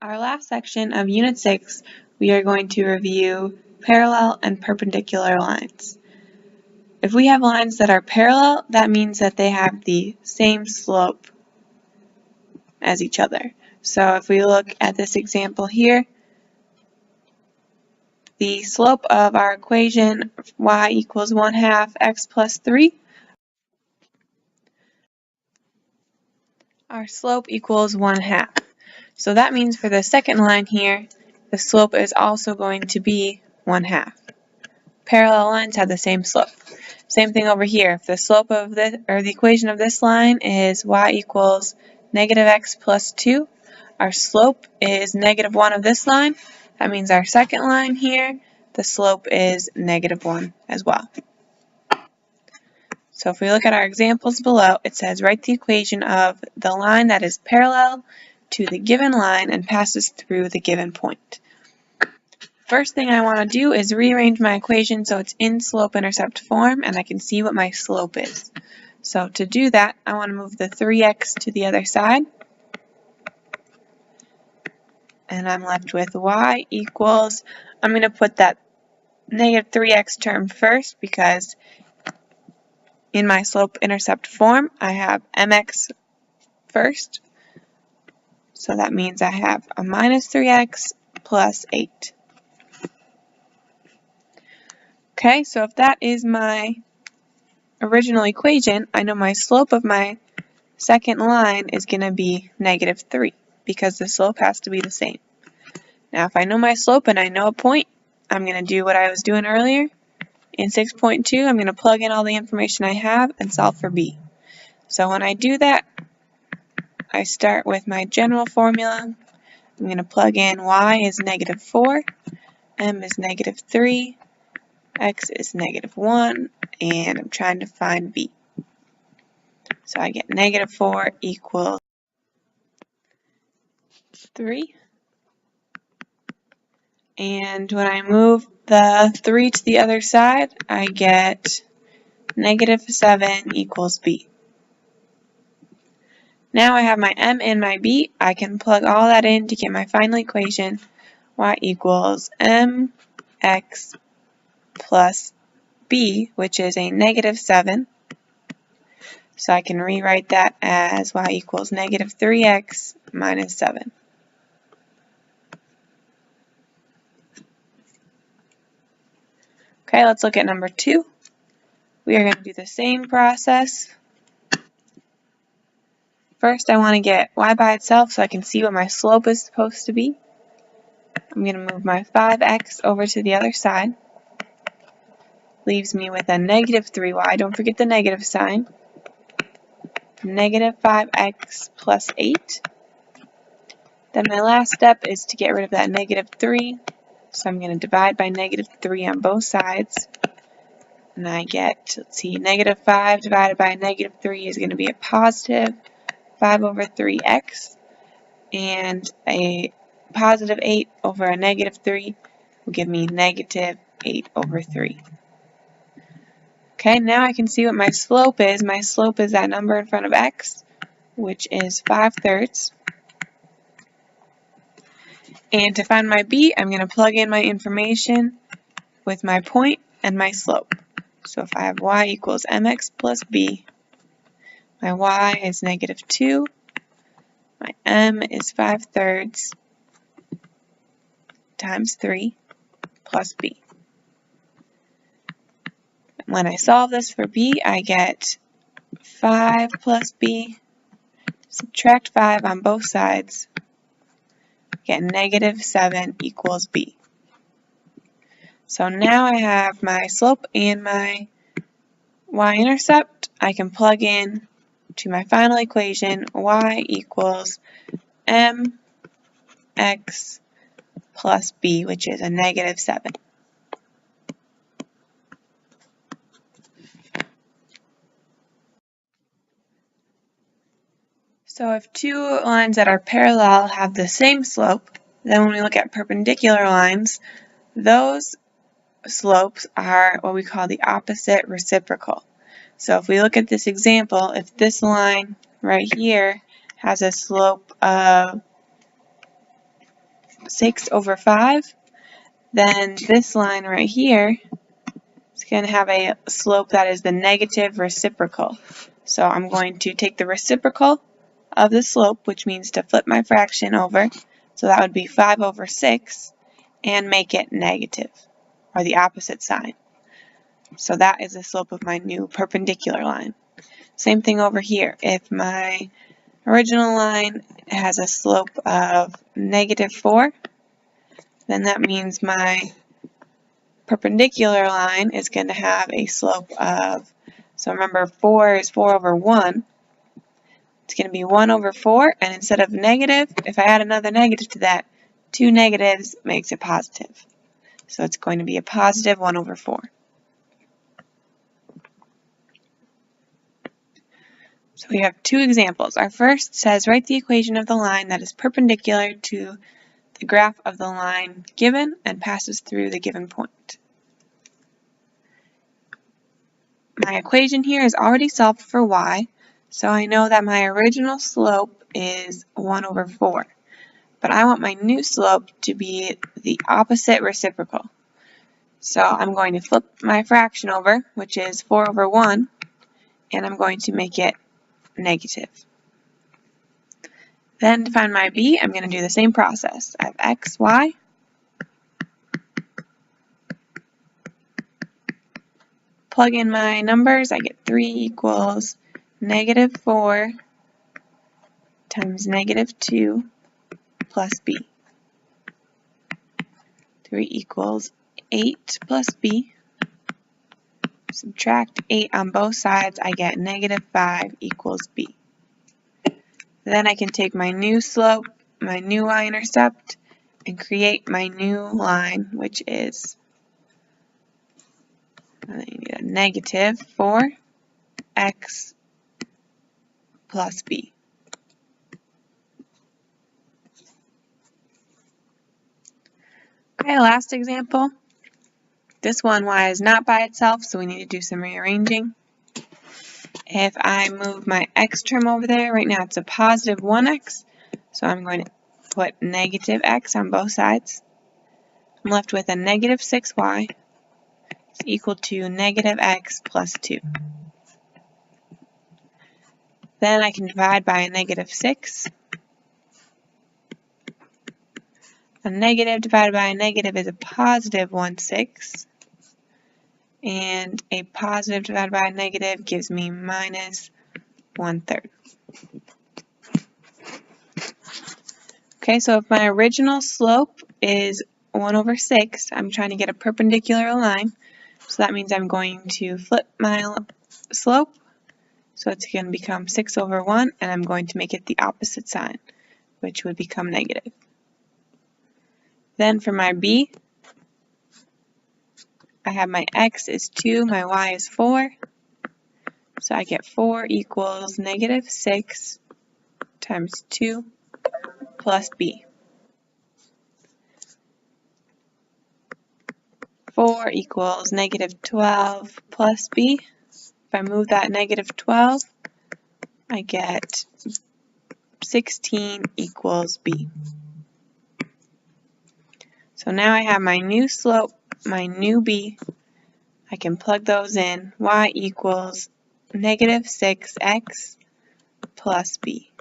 Our last section of Unit 6, we are going to review parallel and perpendicular lines. If we have lines that are parallel, that means that they have the same slope as each other. So if we look at this example here, the slope of our equation y equals 1/2 x plus 3, our slope equals 1/2. So that means for the second line here, the slope is also going to be 1/2. Parallel lines have the same slope. Same thing over here. If the slope of this, or the equation of this line is y equals negative x plus 2, our slope is -1 of this line. That means our second line here, the slope is -1 as well. So if we look at our examples below, it says write the equation of the line that is parallel to the given line and passes through the given point. First thing I want to do is rearrange my equation so it's in slope-intercept form and I can see what my slope is. So to do that, I want to move the 3x to the other side. And I'm left with y equals, I'm going to put that negative 3x term first because in my slope-intercept form, I have mx first. So that means I have a minus 3x plus 8. Okay, so if that is my original equation, I know my slope of my second line is going to be -3 because the slope has to be the same. Now if I know my slope and I know a point, I'm going to do what I was doing earlier. In 6.2, I'm going to plug in all the information I have and solve for b. So when I do that, I start with my general formula. I'm going to plug in y is -4, m is -3, x is -1, and I'm trying to find b. So I get -4 equals 3. And when I move the 3 to the other side, I get -7 equals b. Now I have my m and my b. I can plug all that in to get my final equation. Y equals mx plus b, which is a -7. So I can rewrite that as y equals -3x minus 7. Okay, let's look at number 2. We are going to do the same process. First, I want to get y by itself so I can see what my slope is supposed to be. I'm going to move my 5x over to the other side. Leaves me with a -3y. Don't forget the negative sign. -5x plus 8. Then my last step is to get rid of that -3. So I'm going to divide by -3 on both sides. And I get, let's see, -5 divided by -3 is going to be a positive 5 over 3x. And a positive 8 over a -3 will give me -8 over 3. Okay, now I can see what my slope is. My slope is that number in front of x, which is 5/3. And to find my b, I'm going to plug in my information with my point and my slope. So if I have y equals mx plus b, my y is -2, my m is 5/3 times 3 plus b. When I solve this for b, I get 5 plus b, subtract 5 on both sides, get -7 equals b. So now I have my slope and my y-intercept. I can plug in to my final equation, y equals mx plus b, which is a -7. So if two lines that are parallel have the same slope, then when we look at perpendicular lines, those slopes are what we call the opposite reciprocal. So if we look at this example, if this line right here has a slope of 6 over 5, then this line right here is going to have a slope that is the negative reciprocal. So I'm going to take the reciprocal of the slope, which means to flip my fraction over. So that would be 5 over 6, and make it negative, or the opposite sign. So that is the slope of my new perpendicular line. Same thing over here. If my original line has a slope of -4, then that means my perpendicular line is going to have a slope of, so remember 4 is 4 over 1. It's going to be 1 over 4, and instead of negative, if I add another negative to that, 2 negatives makes it positive. So it's going to be a positive 1 over 4. So we have two examples. Our first says write the equation of the line that is perpendicular to the graph of the line given and passes through the given point. My equation here is already solved for y, so I know that my original slope is 1 over 4. But I want my new slope to be the opposite reciprocal. So I'm going to flip my fraction over, which is 4 over 1, and I'm going to make it negative. Then to find my b, I'm going to do the same process. I have x, y. Plug in my numbers. I get 3 equals -4 times -2 plus b. 3 equals 8 plus b. Subtract 8 on both sides, I get -5 equals b. Then I can take my new slope, my new y-intercept, and create my new line, which is a -4x plus b. Okay, last example. This one, y is not by itself, so we need to do some rearranging. If I move my x term over there, right now it's a positive 1x, so I'm going to put -x on both sides. I'm left with a -6y is equal to -x plus 2. Then I can divide by a -6. A negative divided by a negative is a positive 1/6. And a positive divided by a negative gives me -1/3. Okay, so if my original slope is 1 over 6, I'm trying to get a perpendicular line. So that means I'm going to flip my slope. So it's going to become 6 over 1, and I'm going to make it the opposite sign, which would become negative. Then for my b, I have my x is 2, my y is 4. So I get 4 equals -6 times 2 plus b. 4 equals -12 plus b. If I move that -12, I get 16 equals b. So now I have my new slope, my new b. I can plug those in. Y equals -6x plus b.